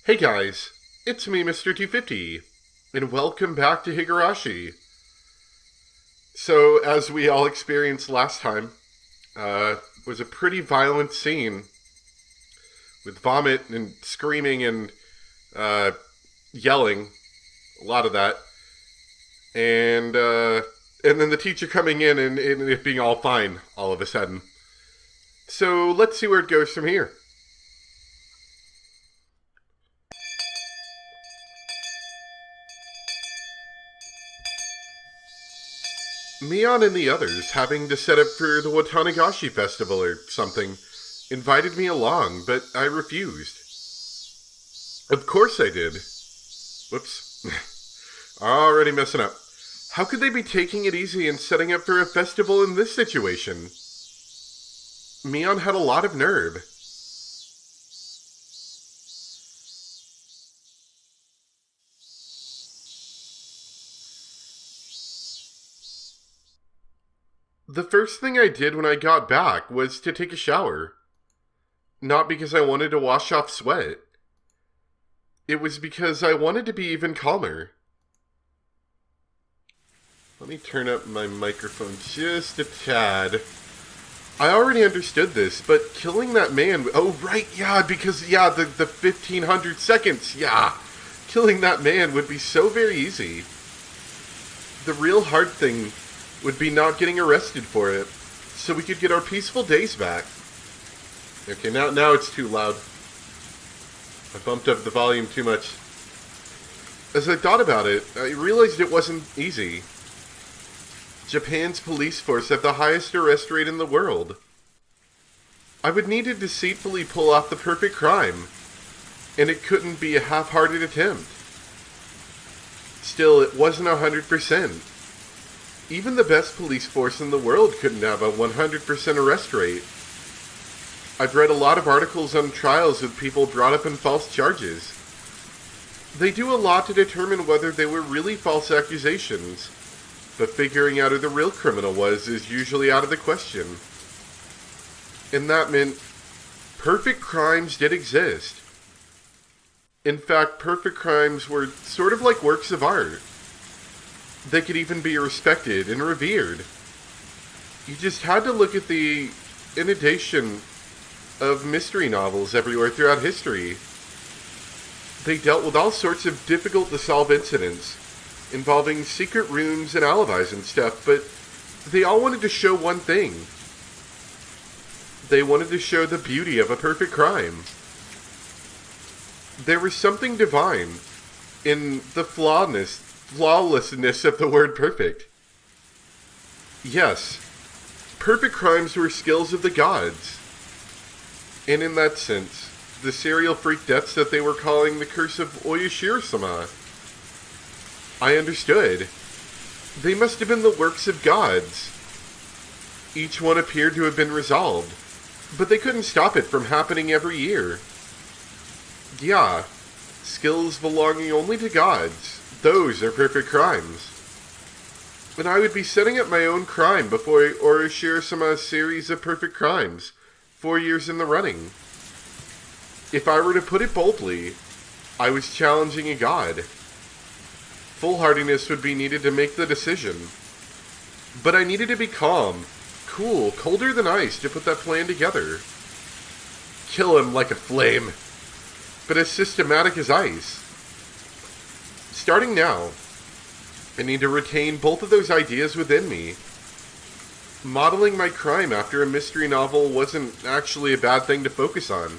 Hey guys, it's me, Mr. 250, and welcome back to Higurashi. So, as we all experienced last time, was a pretty violent scene with vomit and screaming and yelling, a lot of that, and then the teacher coming in and it being all fine all of a sudden. So let's see where it goes from here. Mion and the others, having to set up for the Watanagashi festival or something, invited me along, but I refused. Of course I did. Whoops. Already messing up. How could they be taking it easy and setting up for a festival in this situation? Mion had a lot of nerve. The first thing I did when I got back was to take a shower. Not because I wanted to wash off sweat. It was because I wanted to be even calmer. Let me turn up my microphone just a tad. I already understood this, but killing that man... Oh, right, yeah, because, the 1,500 seconds, yeah. Killing that man would be so very easy. The real hard thing would be not getting arrested for it, so we could get our peaceful days back. Okay, now it's too loud. I bumped up the volume too much. As I thought about it, I realized it wasn't easy. Japan's police force have the highest arrest rate in the world. I would need to deceitfully pull off the perfect crime, and it couldn't be a half-hearted attempt. Still, it wasn't 100%. Even the best police force in the world couldn't have a 100% arrest rate. I've read a lot of articles on trials with people brought up in false charges. They do a lot to determine whether they were really false accusations, but figuring out who the real criminal was is usually out of the question. And that meant perfect crimes did exist. In fact, perfect crimes were sort of like works of art. They could even be respected and revered. You just had to look at the inundation of mystery novels everywhere throughout history. They dealt with all sorts of difficult-to-solve incidents involving secret rooms and alibis and stuff, but they all wanted to show one thing. They wanted to show the beauty of a perfect crime. There was something divine in the flawlessness of the word perfect. Yes, perfect crimes were skills of the gods. And in that sense, the serial freak deaths that they were calling the curse of Oyashiro-sama, I understood. They must have been the works of gods. Each one appeared to have been resolved, but they couldn't stop it from happening every year. Yeah, skills belonging only to gods, those are perfect crimes. And I would be setting up my own crime before Oyashiro-sama's series of perfect crimes, 4 years in the running. If I were to put it boldly, I was challenging a god. Foolhardiness would be needed to make the decision. But I needed to be calm, cool, colder than ice to put that plan together. Kill him like a flame, but as systematic as ice. Starting now, I need to retain both of those ideas within me. Modeling my crime after a mystery novel wasn't actually a bad thing to focus on.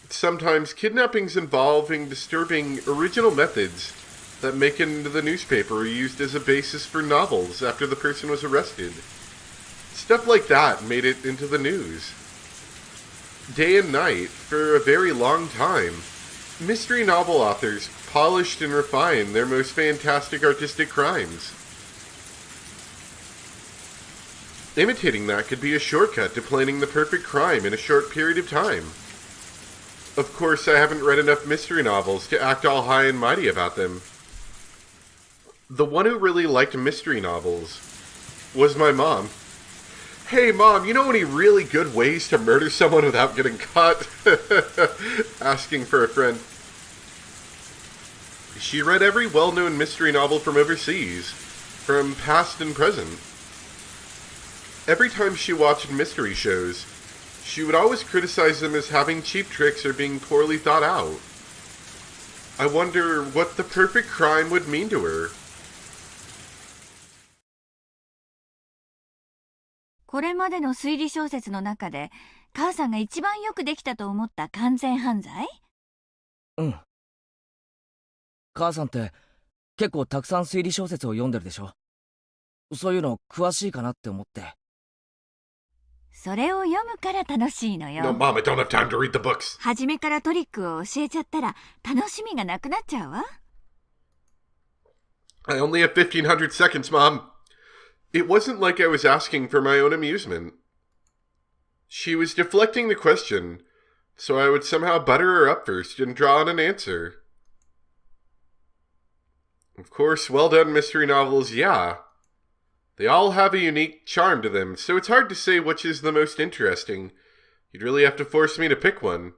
Sometimes kidnappings involving disturbing original methods that make it into the newspaper are used as a basis for novels after the person was arrested. Stuff like that made it into the news. Day and night, for a very long time, mystery novel authors polished and refined their most fantastic artistic crimes. Imitating that could be a shortcut to planning the perfect crime in a short period of time. Of course, I haven't read enough mystery novels to act all high and mighty about them. The one who really liked mystery novels was my mom. Hey, Mom, you know any really good ways to murder someone without getting caught? asking for a friend. She read every well-known mystery novel from overseas, from past and present. Every time she watched mystery shows, she would always criticize them as having cheap tricks or being poorly thought out. I wonder what the perfect crime would mean to her. これまでの推理小説の中で母さんが一番よくできたと思った完全犯罪？うん。母さんって結構たくさん推理小説を読んでるでしょ。そういうの詳しいかなって思って。それを読むから楽しいのよ。 No, Mom, I don't have time to read the books. 初めからトリックを教えちゃったら楽しみがなくなっちゃうわ。 I only have 1,500 seconds, Mom. It wasn't like I was asking for my own amusement. She was deflecting the question, so I would somehow butter her up first and draw on an answer. Of course, well-done mystery novels, yeah. They all have a unique charm to them, so it's hard to say which is the most interesting. You'd really have to force me to pick one.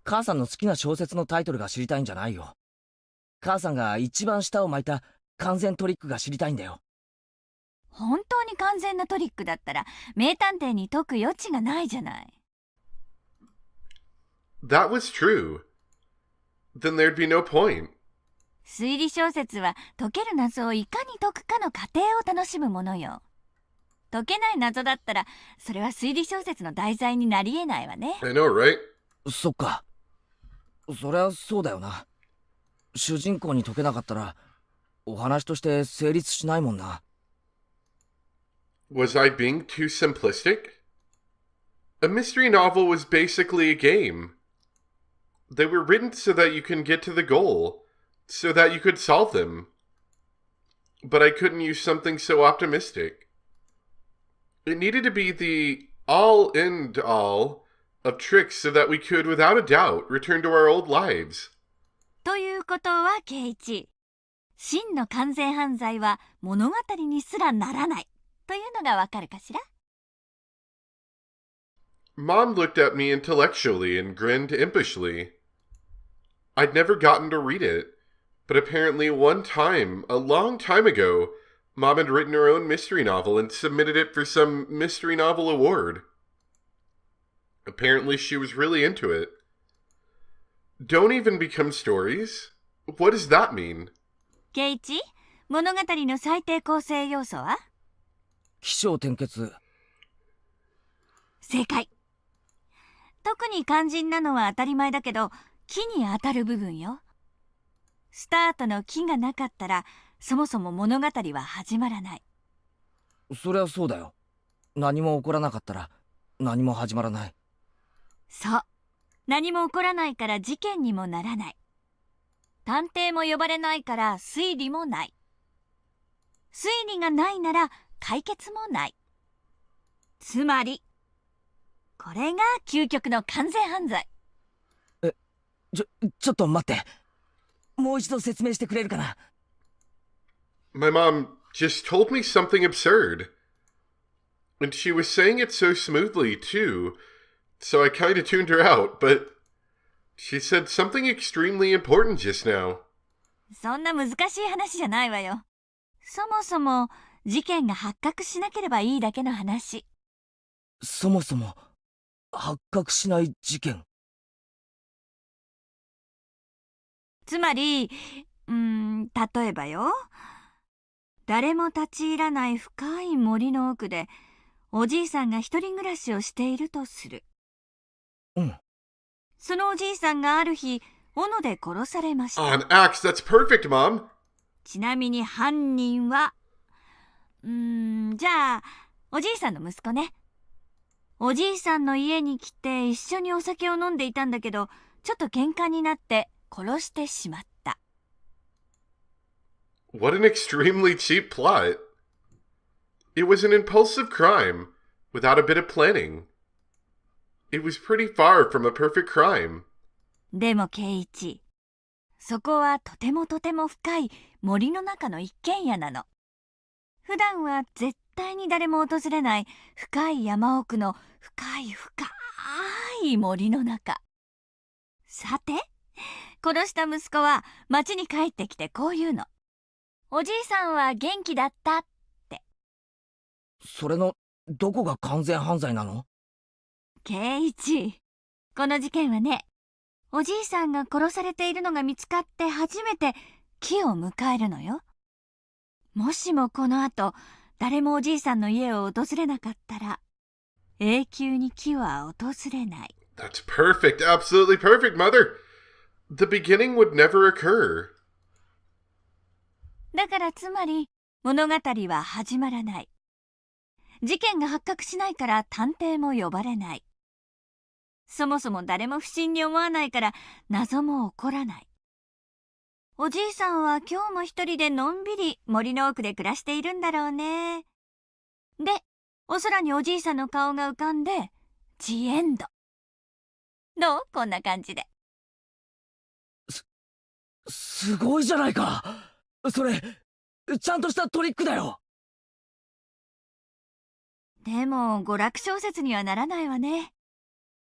母さんの好きな小説のタイトルが知りたいんじゃないよ。母さんが一番舌を巻いた完全トリックが知りたいんだよ。本当に完全なトリックだったら名探偵に解く余地がないじゃない。 That was true. Then there'd be no point. 推理小説は解ける謎をいかに解くかの過程を楽しむものよ。解けない謎だったらそれは推理小説の題材になり得ないわね。 I know, right? そっか。そりゃそうだよな。主人公に解けなかったらお話として成立しないもんな。Was I being too simplistic? A mystery novel was basically a game. They were written so that you can get to the goal, so that you could solve them. But I couldn't use something so optimistic. It needed to be the all-end-all of tricks so that we could, without a doubt, return to our old lives. ということは圭一、真の完全犯罪は物語にすらならないというのがわかるかしら？ Mom looked at me intellectually and grinned impishly. I'd never gotten to read it, but apparently one time, a long time ago, Mom had written her own mystery novel and submitted it for some mystery novel award. Apparently she was really into it. Don't even become stories? What does that mean? 圭一、物語の最低構成要素は？起承転結。正解。特に肝心なのは当たり前だけど、木に当たる部分よ。スタートの木がなかったらそもそも物語は始まらない。そりゃそうだよ。何も起こらなかったら何も始まらない。そう。何も起こらないから事件にもならない。探偵も呼ばれないから推理もない。推理がないなら解決もない。つまりこれが究極の完全犯罪。ちょっと待って。もう一度説明してくれるかな。My mom just told me something absurd. And she was saying it so smoothly, too, so I kinda tuned her out, but she said something extremely important just now. そんな難しい話じゃないわよ。そもそも事件が発覚しなければいいだけの話。そもそも発覚しない事件。つまり、例えばよ。誰も立ち入らない深い森の奥で、おじいさんが一人暮らしをしているとする。うん。そのおじいさんがある日、斧で殺されました。An axe, that's perfect, Mom! ちなみに犯人は、じゃあ、おじいさんの息子ね。おじいさんの家に来て一緒にお酒を飲んでいたんだけど、ちょっと喧嘩になって殺してしまった。What an extremely cheap plot. It was an impulsive crime, without a bit of planning. It was pretty far from a perfect crime. でも圭一、そこはとてもとても深い森の中の一軒家なの。普段は絶対に誰も訪れない深い山奥の深い深い森の中。さて、殺した息子は町に帰ってきてこう言うの。おじいさんは元気だったって。それのどこが完全犯罪なの？圭一、この事件はね、おじいさんが殺されているのが見つかって初めて木を迎えるのよ。もしもこの後誰もおじいさんの家を訪れなかったら、永久に木は訪れない。 That's perfect, absolutely perfect, Mother. The beginning would never occur. だからつまり物語は始まらない。事件が発覚しないから探偵も呼ばれない。そもそも誰も不審に思わないから謎も起こらない。おじいさんは今日も一人でのんびり森の奥で暮らしているんだろうね。で、お空におじいさんの顔が浮かんで、ジエンド。どう？こんな感じで。すごいじゃないか。それちゃんとしたトリックだよ。でも娯楽小説にはならないわね。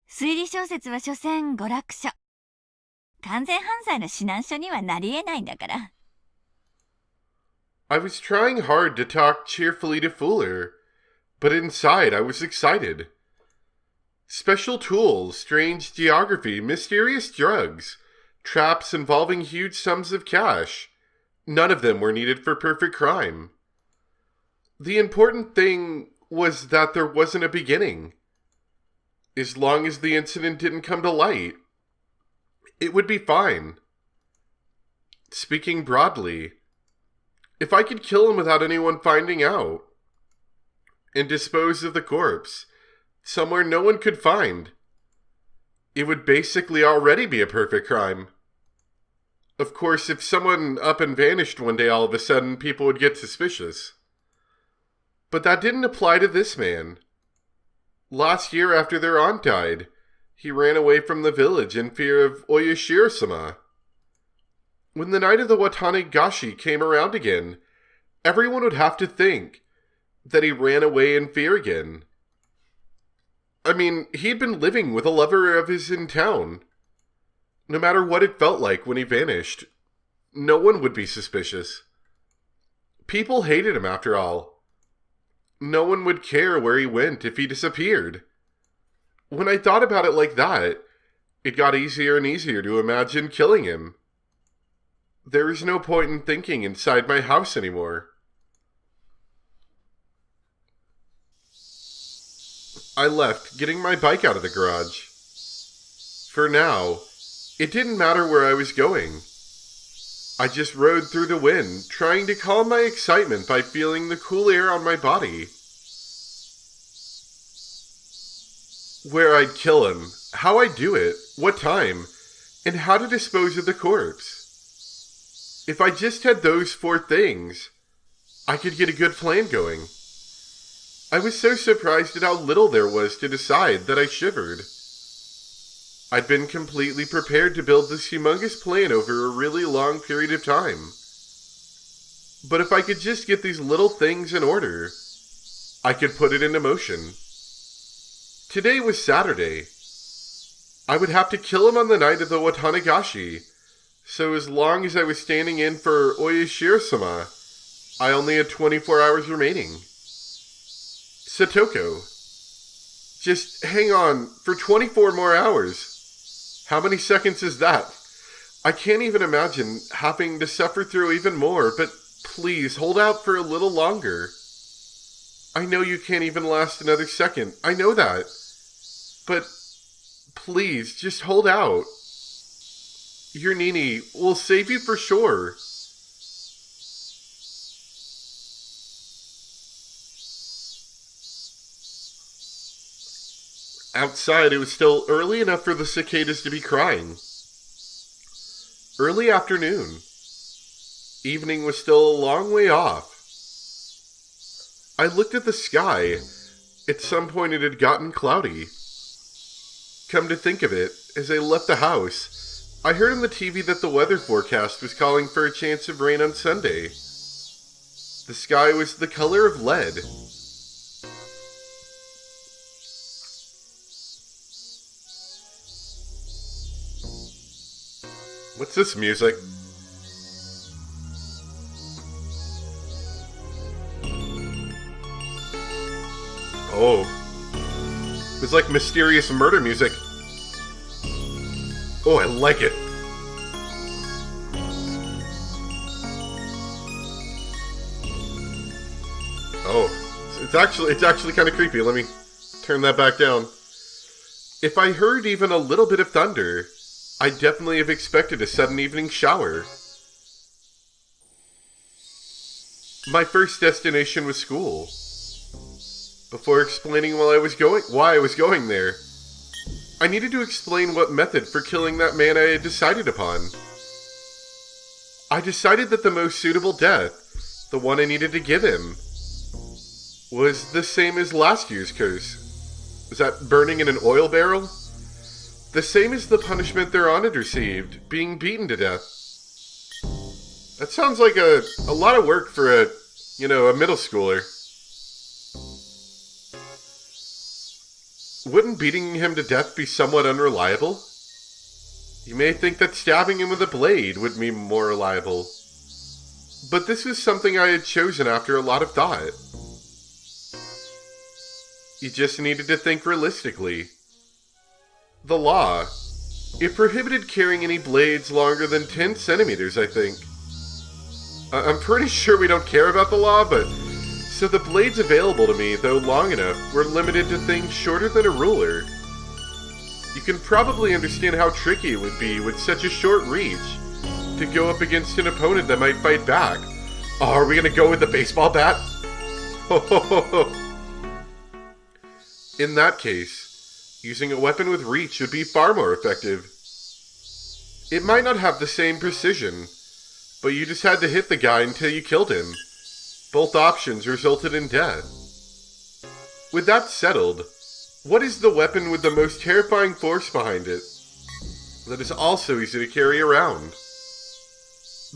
推理小説は所詮娯楽書。完全犯罪の指南書にはなり得ないんだから。I was trying hard to talk cheerfully to fool her, but inside I was excited. Special tools, strange geography, mysterious drugs, traps involving huge sums of cash. None of them were needed for perfect crime. The important thing was that there wasn't a beginning. As long as the incident didn't come to light, it would be fine. Speaking broadly, if I could kill him without anyone finding out, and dispose of the corpse somewhere no one could find, it would basically already be a perfect crime. Of course, if someone up and vanished one day all of a sudden, people would get suspicious. But that didn't apply to this man. Last year, after their aunt died, he ran away from the village in fear of Oyashiro-sama. When the night of the Watanigashi came around again, everyone would have to think that he ran away in fear again. I mean, he'd been living with a lover of his in town. No matter what it felt like when he vanished, no one would be suspicious. People hated him after all. No one would care where he went if he disappeared. When I thought about it like that, it got easier and easier to imagine killing him. There is no point in thinking inside my house anymore. I left, getting my bike out of the garage. For now, it didn't matter where I was going. I just rode through the wind, trying to calm my excitement by feeling the cool air on my body. Where I'd kill him, how I'd do it, what time, and how to dispose of the corpse. If I just had those 4 things, I could get a good plan going. I was so surprised at how little there was to decide that I shivered. I'd been completely prepared to build this humongous plan over a really long period of time. But if I could just get these little things in order, I could put it into motion. Today was Saturday. I would have to kill him on the night of the Watanigashi, so as long as I was standing in for Oyashiro-sama, I only had 24 hours remaining. Satoko, just hang on for 24 more hours. How many seconds is that? I can't even imagine having to suffer through even more, but please hold out for a little longer. I know you can't even last another second. I know that. But please, just hold out. Your Nini will save you for sure. Outside, it was still early enough for the cicadas to be crying. Early afternoon. Evening was still a long way off. I looked at the sky. At some point it had gotten cloudy. Come to think of it, as I left the house, I heard on the TV that the weather forecast was calling for a chance of rain on Sunday. The sky was the color of lead. What's this music? Oh. It's like mysterious murder music. Oh, I like it. Oh. It's actually kind of creepy. Let me turn that back down. If I heard even a little bit of thunder, I'd definitely have expected a sudden evening shower. My first destination was school. Before explaining why I was going there, I needed to explain what method for killing that man I had decided upon. I decided that the most suitable death, the one I needed to give him, was the same as last year's curse. Was that burning in an oil barrel? The same as the punishment their aunt had received, being beaten to death. That sounds like a lot of work for a middle schooler. Wouldn't beating him to death be somewhat unreliable? You may think that stabbing him with a blade would be more reliable. But this was something I had chosen after a lot of thought. You just needed to think realistically. The law. It prohibited carrying any blades longer than 10 centimeters, I think. I'm pretty sure we don't care about the law, but... So the blades available to me, though long enough, were limited to things shorter than a ruler. You can probably understand how tricky it would be with such a short reach to go up against an opponent that might fight back. Oh, are we gonna go with the baseball bat? Ho ho ho ho. In that case, using a weapon with reach would be far more effective. It might not have the same precision, but you just had to hit the guy until you killed him. Both options resulted in death. With that settled, what is the weapon with the most terrifying force behind it that is also easy to carry around?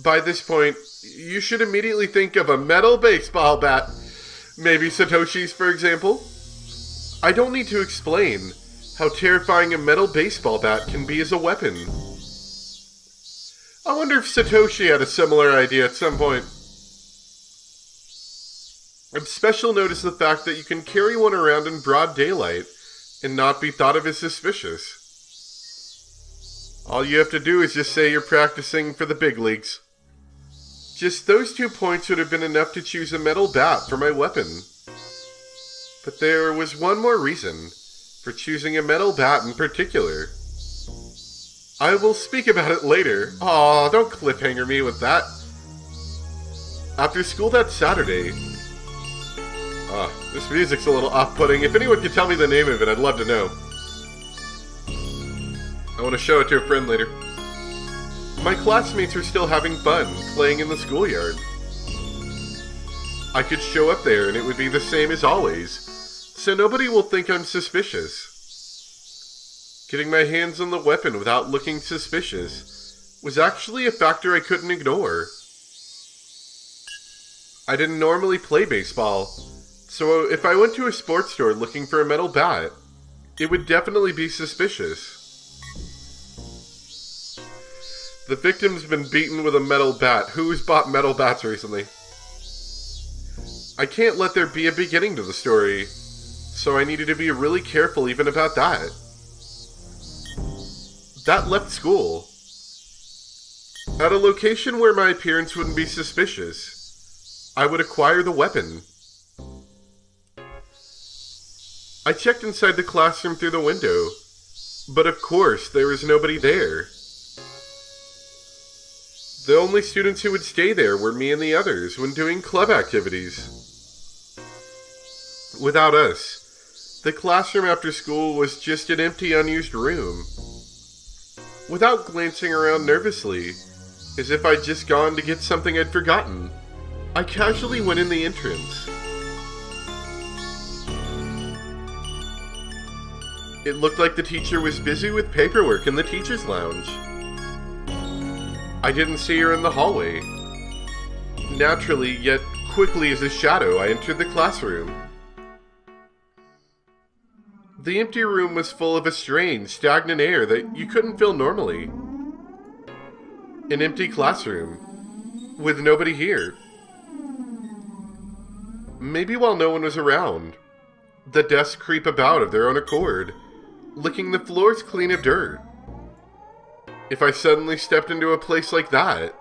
By this point, you should immediately think of a metal baseball bat. Maybe Satoshi's, for example? I don't need to explain how terrifying a metal baseball bat can be as a weapon. I wonder if Satoshi had a similar idea at some point. Of special note is the fact that you can carry one around in broad daylight and not be thought of as suspicious. All you have to do is just say you're practicing for the big leagues. Just those 2 points would have been enough to choose a metal bat for my weapon. But there was one more reason for choosing a metal bat in particular. I will speak about it later. Aw, don't cliffhanger me with that. After school that Saturday... this music's a little off-putting. If anyone could tell me the name of it, I'd love to know. I want to show it to a friend later. My classmates were still having fun, playing in the schoolyard. I could show up there and it would be the same as always, so nobody will think I'm suspicious. Getting my hands on the weapon without looking suspicious was actually a factor I couldn't ignore. I didn't normally play baseball, so if I went to a sports store looking for a metal bat, it would definitely be suspicious. The victim's been beaten with a metal bat. Who's bought metal bats recently? I can't let there be a beginning to the story, so I needed to be really careful even about that. That left school. At a location where my appearance wouldn't be suspicious, I would acquire the weapon. I checked inside the classroom through the window, but of course there was nobody there. The only students who would stay there were me and the others when doing club activities. Without us, the classroom after school was just an empty, unused room. Without glancing around nervously, as if I'd just gone to get something I'd forgotten, I casually went in the entrance. It looked like the teacher was busy with paperwork in the teacher's lounge. I didn't see her in the hallway. Naturally, yet quickly as a shadow, I entered the classroom. The empty room was full of a strange, stagnant air that you couldn't feel normally. An empty classroom, with nobody here. Maybe while no one was around, the desks creep about of their own accord, licking the floors clean of dirt. If I suddenly stepped into a place like that,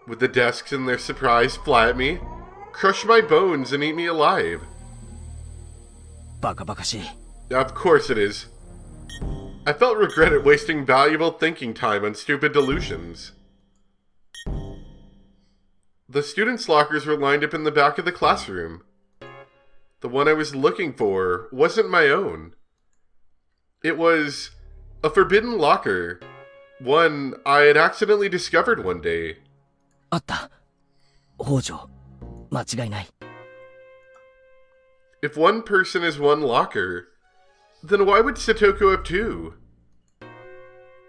would the desks in their surprise fly at me, crush my bones, and eat me alive? バカバカしい。 Of course it is. I felt regret at wasting valuable thinking time on stupid delusions. The students' lockers were lined up in the back of the classroom. The one I was looking for wasn't my own. It was a forbidden locker, one I had accidentally discovered one day. あった。北条。間違いない。 If one person has one locker, then why would Satoko have two?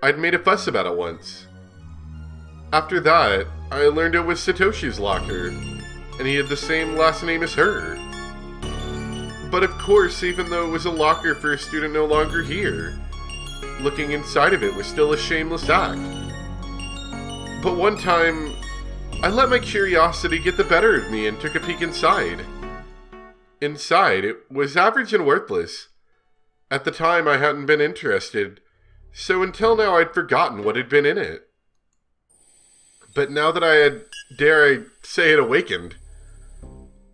I'd made a fuss about it once. After that, I learned it was Satoshi's locker, and he had the same last name as her. But of course, even though it was a locker for a student no longer here, looking inside of it was still a shameless act. But one time, I let my curiosity get the better of me and took a peek inside. Inside, it was average and worthless. At the time, I hadn't been interested, so until now I'd forgotten what had been in it. But now that I had, dare I say it, awakened,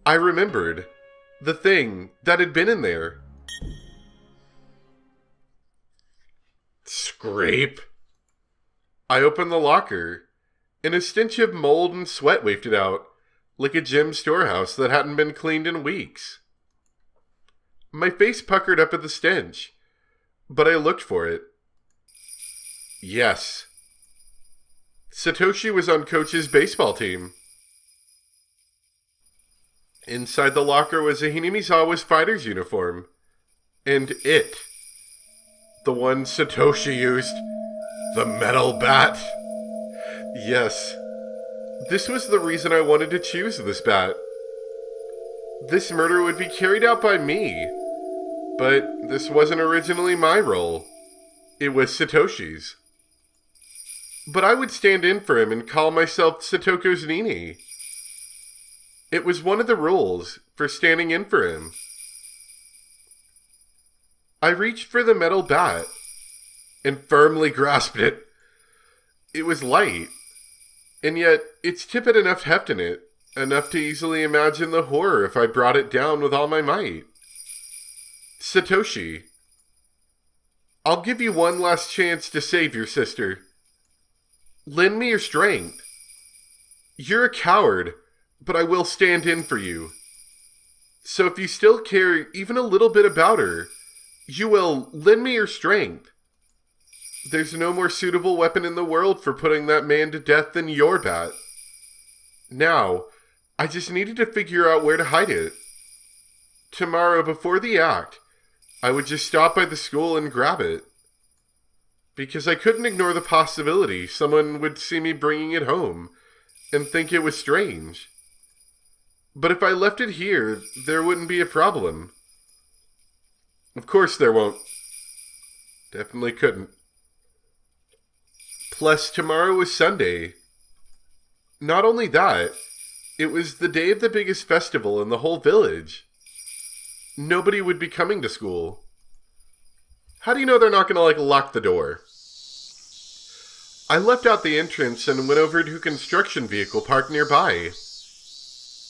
I remembered the thing that had been in there. Scrape. I opened the locker, and a stench of mold and sweat wafted out, like a gym storehouse that hadn't been cleaned in weeks. My face puckered up at the stench, but I looked for it. Yes. Satoshi was on Coach's baseball team. Inside the locker was a Hinamizawa's fighter's uniform. And it. The one Satoshi used. The metal bat. Yes. This was the reason I wanted to choose this bat. This murder would be carried out by me. But this wasn't originally my role. It was Satoshi's. But I would stand in for him and call myself Satoko's Nini. It was one of the rules for standing in for him. I reached for the metal bat and firmly grasped it. It was light, and yet its tip had enough heft in it, enough to easily imagine the horror if I brought it down with all my might. Satoshi, I'll give you one last chance to save your sister. Lend me your strength. You're a coward, but I will stand in for you. So if you still care even a little bit about her, you will lend me your strength. There's no more suitable weapon in the world for putting that man to death than your bat. Now, I just needed to figure out where to hide it. Tomorrow, before the act, I would just stop by the school and grab it. Because I couldn't ignore the possibility someone would see me bringing it home and think it was strange. But if I left it here, there wouldn't be a problem. Of course there won't. Definitely couldn't. Plus, tomorrow was Sunday. Not only that, it was the day of the biggest festival in the whole village. Nobody would be coming to school. How do you know they're not going to, lock the door? I left out the entrance and went over to a construction vehicle parked nearby.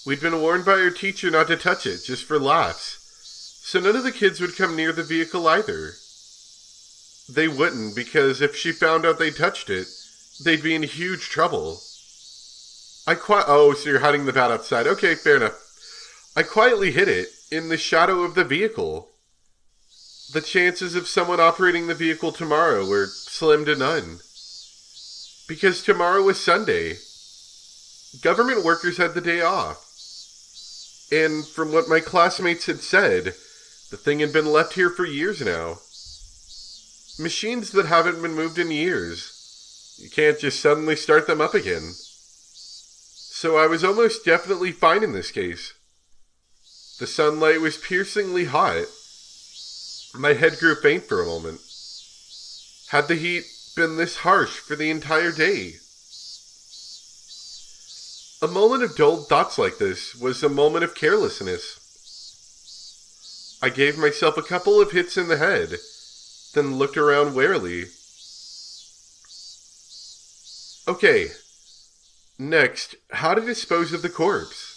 We'd been warned by our teacher not to touch it, just for laughs, so none of the kids would come near the vehicle either. They wouldn't, because if she found out they touched it, they'd be in huge trouble. Oh, so you're hiding the bat outside. Okay, fair enough. I quietly hid it in the shadow of the vehicle. The chances of someone operating the vehicle tomorrow were slim to none. Because tomorrow was Sunday. Government workers had the day off. And from what my classmates had said, the thing had been left here for years now. Machines that haven't been moved in years. You can't just suddenly start them up again. So I was almost definitely fine in this case. The sunlight was piercingly hot. My head grew faint for a moment. Had the heat been this harsh for the entire day. A moment of dulled thoughts like this was a moment of carelessness. I gave myself a couple of hits in the head, then looked around warily. Okay, next, how to dispose of the corpse.